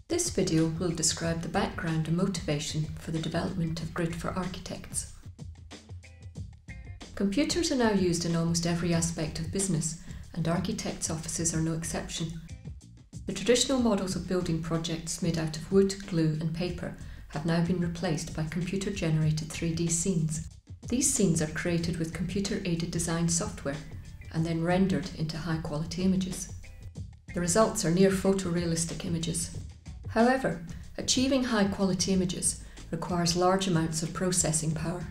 This video will describe the background and motivation for the development of Grid for Architects. Computers are now used in almost every aspect of business, and architects' offices are no exception. The traditional models of building projects made out of wood, glue and paper have now been replaced by computer-generated 3D scenes. These scenes are created with computer-aided design software and then rendered into high-quality images. The results are near photorealistic images. However, achieving high-quality images requires large amounts of processing power.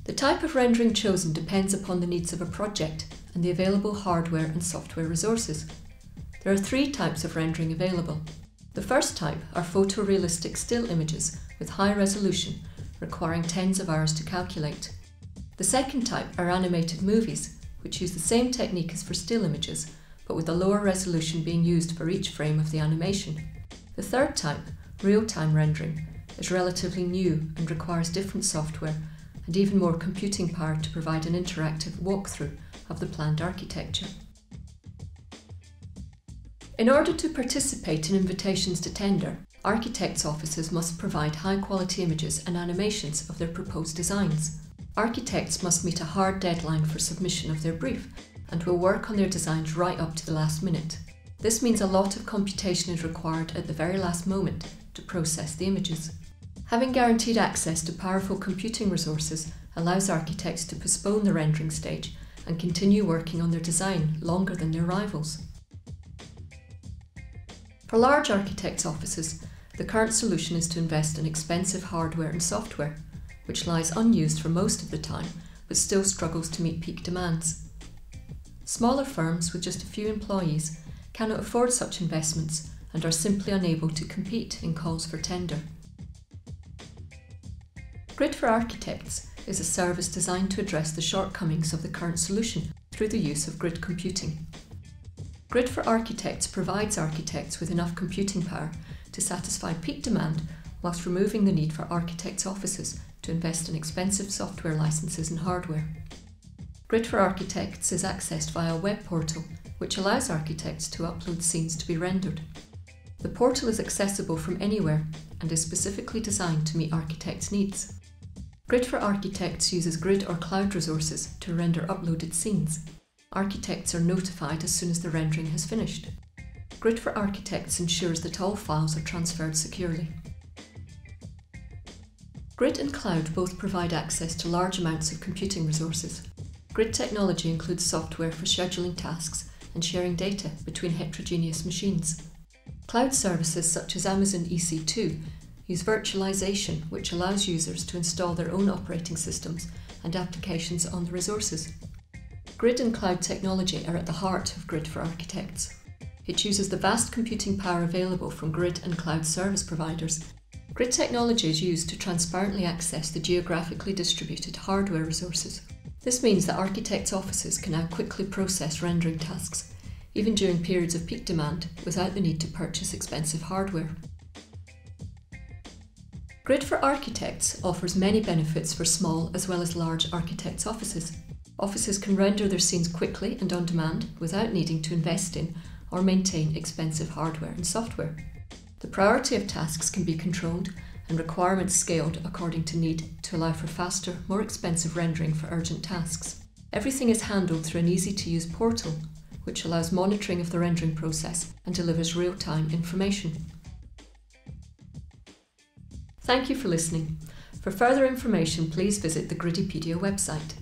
The type of rendering chosen depends upon the needs of a project and the available hardware and software resources. There are three types of rendering available. The first type are photorealistic still images with high resolution, requiring tens of hours to calculate. The second type are animated movies, which use the same technique as for still images, but with a lower resolution being used for each frame of the animation. The third type, real-time rendering, is relatively new and requires different software and even more computing power to provide an interactive walkthrough of the planned architecture. In order to participate in invitations to tender, architects' offices must provide high-quality images and animations of their proposed designs. Architects must meet a hard deadline for submission of their brief and will work on their designs right up to the last minute. This means a lot of computation is required at the very last moment to process the images. Having guaranteed access to powerful computing resources allows architects to postpone the rendering stage and continue working on their design longer than their rivals. For large architects' offices, the current solution is to invest in expensive hardware and software, which lies unused for most of the time but still struggles to meet peak demands. Smaller firms with just a few employees cannot afford such investments and are simply unable to compete in calls for tender. Grid for Architects is a service designed to address the shortcomings of the current solution through the use of grid computing. Grid for Architects provides architects with enough computing power to satisfy peak demand whilst removing the need for architects' offices to invest in expensive software licenses and hardware. Grid for Architects is accessed via a web portal, which allows architects to upload scenes to be rendered. The portal is accessible from anywhere and is specifically designed to meet architects' needs. Grid for Architects uses grid or cloud resources to render uploaded scenes. Architects are notified as soon as the rendering has finished. Grid for Architects ensures that all files are transferred securely. Grid and cloud both provide access to large amounts of computing resources. Grid technology includes software for scheduling tasks and sharing data between heterogeneous machines. Cloud services such as Amazon EC2 use virtualization, which allows users to install their own operating systems and applications on the resources. Grid and cloud technology are at the heart of Grid for Architects. It uses the vast computing power available from grid and cloud service providers. Grid technology is used to transparently access the geographically distributed hardware resources. This means that architects' offices can now quickly process rendering tasks, even during periods of peak demand, without the need to purchase expensive hardware. Grid for Architects offers many benefits for small as well as large architects' offices. Offices can render their scenes quickly and on demand without needing to invest in or maintain expensive hardware and software. The priority of tasks can be controlled and requirements scaled according to need to allow for faster, more expensive rendering for urgent tasks. Everything is handled through an easy-to-use portal, which allows monitoring of the rendering process and delivers real-time information. Thank you for listening. For further information, please visit the Gridipedia website.